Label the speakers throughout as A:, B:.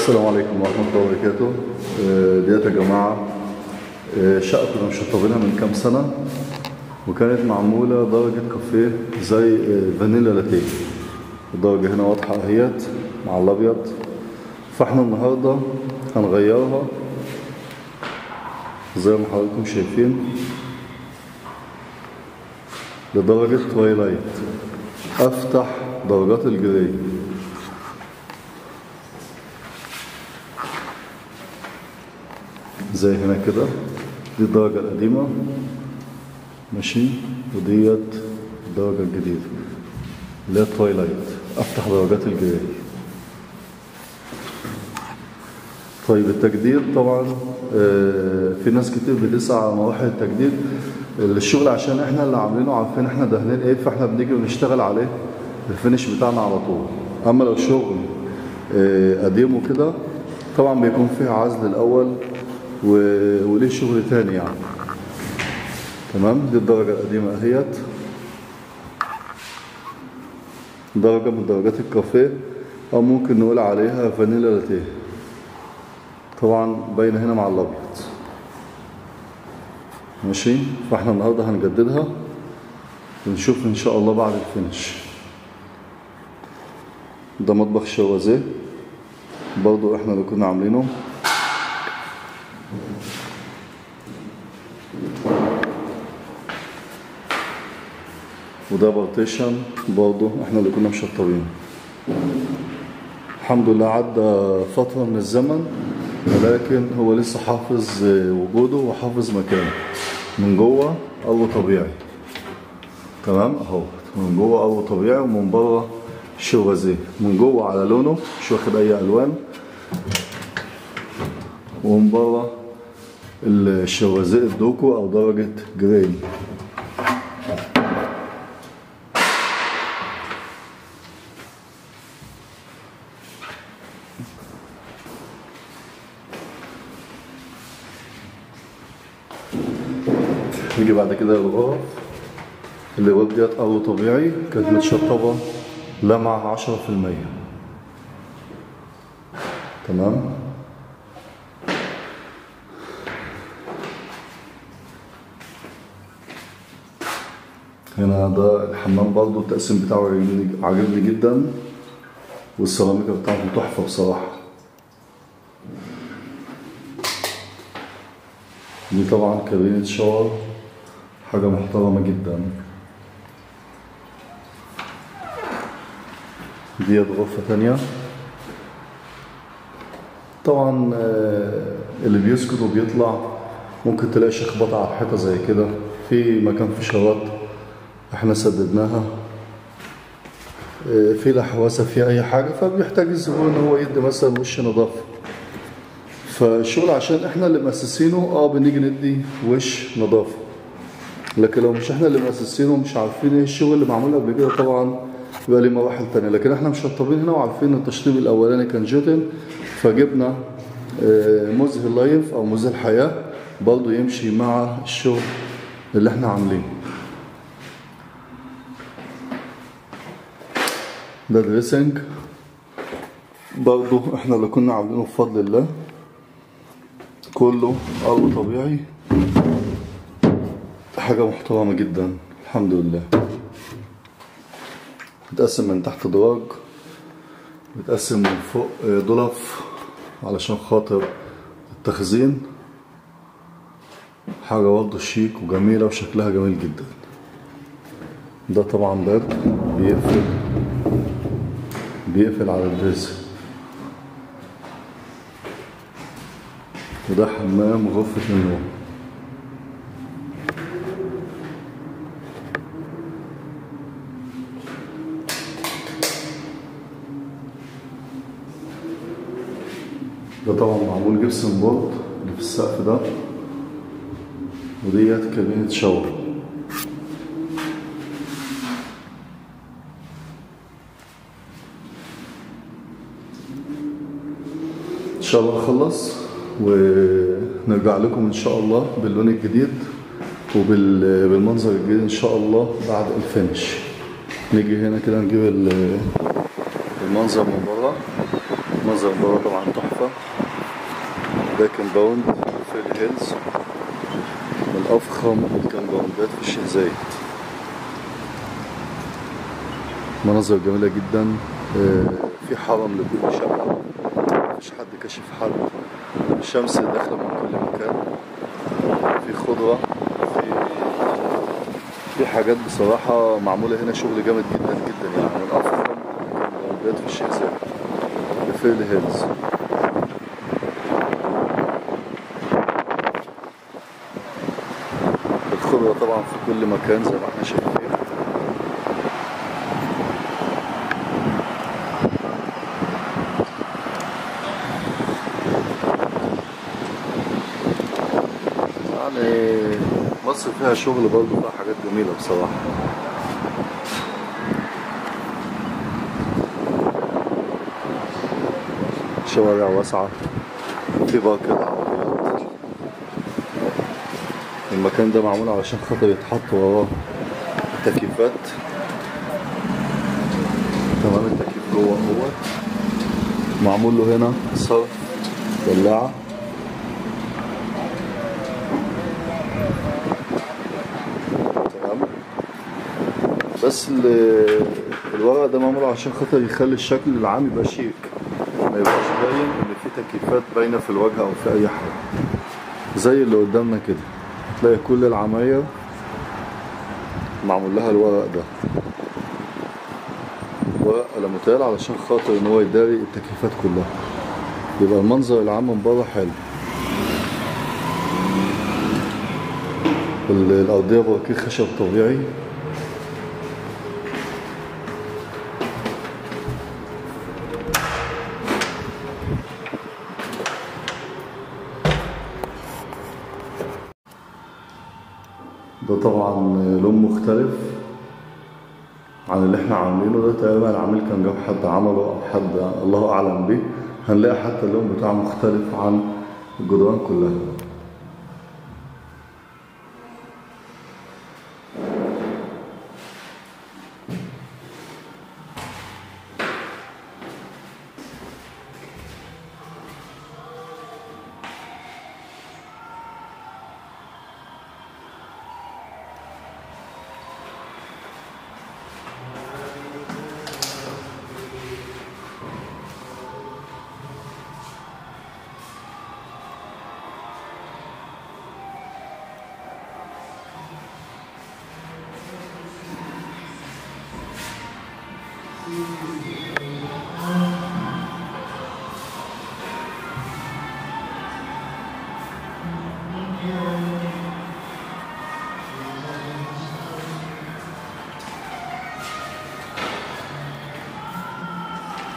A: السلام عليكم ورحمة الله وبركاته. ديت يا جماعة شقة كنا مشطبينها من كام سنة، وكانت معمولة درجة كافيه زي فانيلا لاتيه. الدرجة هنا واضحة اهيت مع الأبيض، فاحنا النهاردة هنغيرها زي ما حضراتكم شايفين لدرجة تويلايت، أفتح درجات الجراي. زي هنا كده، دي الدرجة القديمة ماشي، وديت الدرجة الجديدة اللي هي تويلايت، أفتح درجات الجراي. طيب التجديد طبعا في ناس كتير بتسعى على مراحل التجديد. الشغل عشان احنا اللي عاملينه عارفين احنا دهنين ايه، فاحنا بنيجي ونشتغل عليه الفينش بتاعنا على طول. اما لو شغل قديم وكده طبعا بيكون فيه عزل الاول وليه شغل تاني يعني. تمام، دي الدرجة القديمة اهيت، درجة من درجات الكافيه او ممكن نقول عليها فانيلا لاتيه. طبعا باينة هنا مع الابيض ماشي. فاحنا النهارده هنجددها ونشوف ان شاء الله بعد الفينش. ده مطبخ شوازيه برضو احنا اللي كنا عاملينه. وده بارتيشن برضو احنا اللي كنا مشطبينه. الحمد لله عدى فترة من الزمن، ولكن هو لسه حافظ وجوده وحافظ مكانه. من جوه قلب طبيعي، تمام اهو، من جوه قلب طبيعي ومن بره شوازيه. من جوه على لونه مش واخد اي الوان، ومن بره الشوازيه الدوكو او درجه جراي. نيجي بعد كده الغرف. الغرف ديت قلب طبيعي، كانت متشطبه لمعة 10%. تمام، هنا ده الحمام برضو التقسيم بتاعه عجبني جدا، والسيراميكا بتاعته تحفة بصراحة. دي طبعا كابينة شاور، حاجة محترمة جدا. ديت غرفة تانية. طبعا اللي بيسكت وبيطلع ممكن تلاقي شخبطة على الحيطة زي كده، في مكان في شراط احنا سددناها، في لحواسة في اي حاجة، فبيحتاج الزبون ان هو يدي مثلا وش نظافة. فالشغل عشان احنا اللي مؤسسينه بنيجي ندي وش نظافة، لكن لو مش احنا اللي مؤسسينه ومش عارفين ايه الشغل اللي معمول قبل كده طبعا يبقى ليه مراحل تانية. لكن احنا مشطبين هنا وعارفين التشطيب الاولاني كان جوتن، فجبنا مزهل لايف او مزهل حياة برضو يمشي مع الشغل اللي احنا عاملينه. ده دريسنج برضو احنا اللي كنا عاملينه بفضل الله، كله قلب طبيعي، حاجة محترمة جدا الحمد لله. بتقسم من تحت دراج، بتقسم من فوق ضلف علشان خاطر التخزين. حاجة برضه شيك وجميلة وشكلها جميل جدا. ده طبعا باب بيقفل على الدريسنج. وده حمام غرفة النوم. ده طبعا معمول جبسن بورد اللي في السقف ده، وديت كابينة شاور. ان شاء الله نخلص ونرجع لكم ان شاء الله باللون الجديد وبالمنظر الجديد ان شاء الله بعد الفينش. نيجي هنا كده نجيب المنظر من بره. منظر بره طبعا تحفة. ده كومباوند في الهيلز من أفخم الكومباوندات في الشيخ زايد. مناظر جميلة جدا. في حرم لكل شقة، مفيش حد كاشف حد، الشمس داخلة من كل مكان، في خضرة، في حاجات بصراحة معمولة هنا شغل جامد جدا جدا، يعني من أفخم الكومباوندات في الشيخ زايد في الهيلز. الخضرة طبعا في كل مكان زي ما احنا شايفين. يعني مصر فيها شغل برضه، فيها حاجات جميلة بصراحة. شوارع واسعة، في باكر عربيات. المكان ده معمول علشان خاطر يتحط وراه تكييفات. تمام، التكييف جوه هو معمول له هنا صرف ولاعة. تمام، بس الورق ده معمول عشان خاطر يخلي الشكل العام يبقى شيك، ما يبقاش باين ان في تكييفات باينة في الواجهة او في اي حاجة. زي اللي قدامنا كده تلاقي كل العماير معمول لها الورق ده، ورق ألموتال علشان خاطر ان هو يداري التكييفات كلها، يبقى المنظر العام من بره حلو. الأرضية بواكير خشب طبيعي. ده طبعا لون مختلف عن اللي احنا عاملينه. ده تقريبا العميل كان جاب حد عمله او حد الله اعلم بيه. هنلاقي حتى اللون بتاعه مختلف عن الجدران كلها.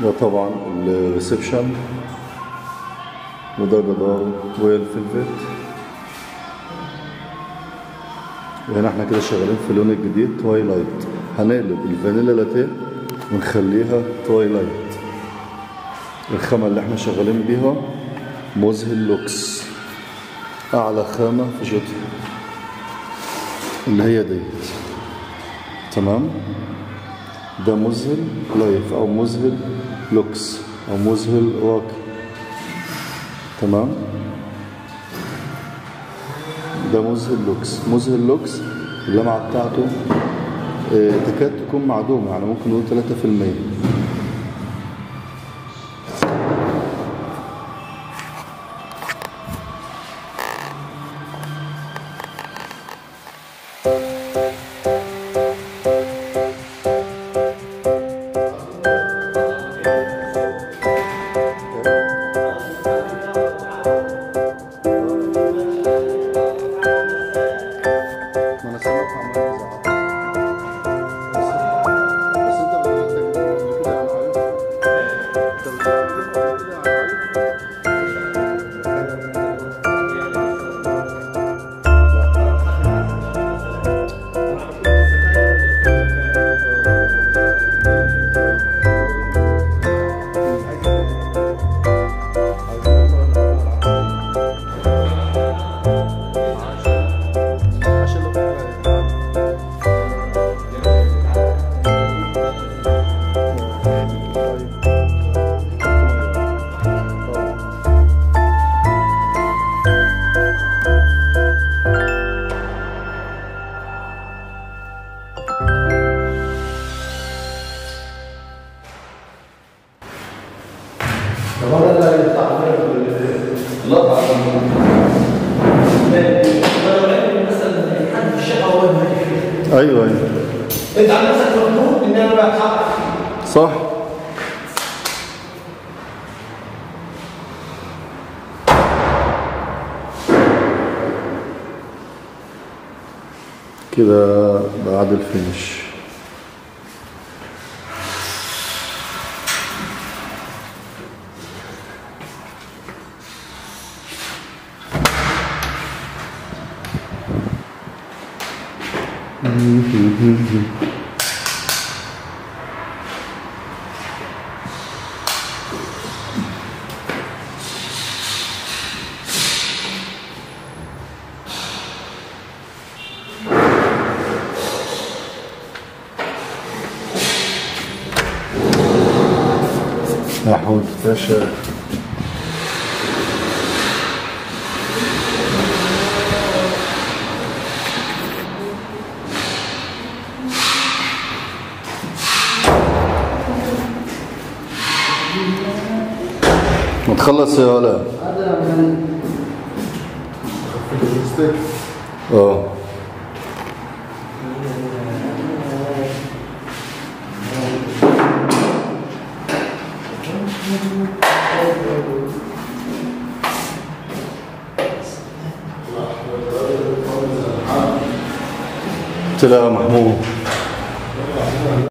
A: ده طبعا الريسبشن، وده جدار رويال فيلفت. وهنا احنا كده شغالين في اللون الجديد توايلايت. هنقلب الفانيلا لاتيه ونخليها توايلايت. الخامة اللي احنا شغالين بيها مذهل لوكس، اعلى خامة في جوتها اللي هي ديت. تمام، ده مذهل لايف او مذهل لوكس او مذهل راقي. تمام، ده مذهل لوكس. مذهل لوكس اللمعة بتاعته تكاد تكون معدومة، يعني ممكن نقول 3%. ما انا سامعك عمال تزعق، بس انت بدأت تجيب
B: طب هذا اللي يقطع
A: لا بعد
B: مثلا حد الشقه وين
A: ايوه ايوه
B: انت عن نفسك مخنوق ان انا بتحقق
A: صح. كده بعد الفينش. أحمد باشا ما تخلص يا ولا
B: هذا من
A: اه قلت له يا محمود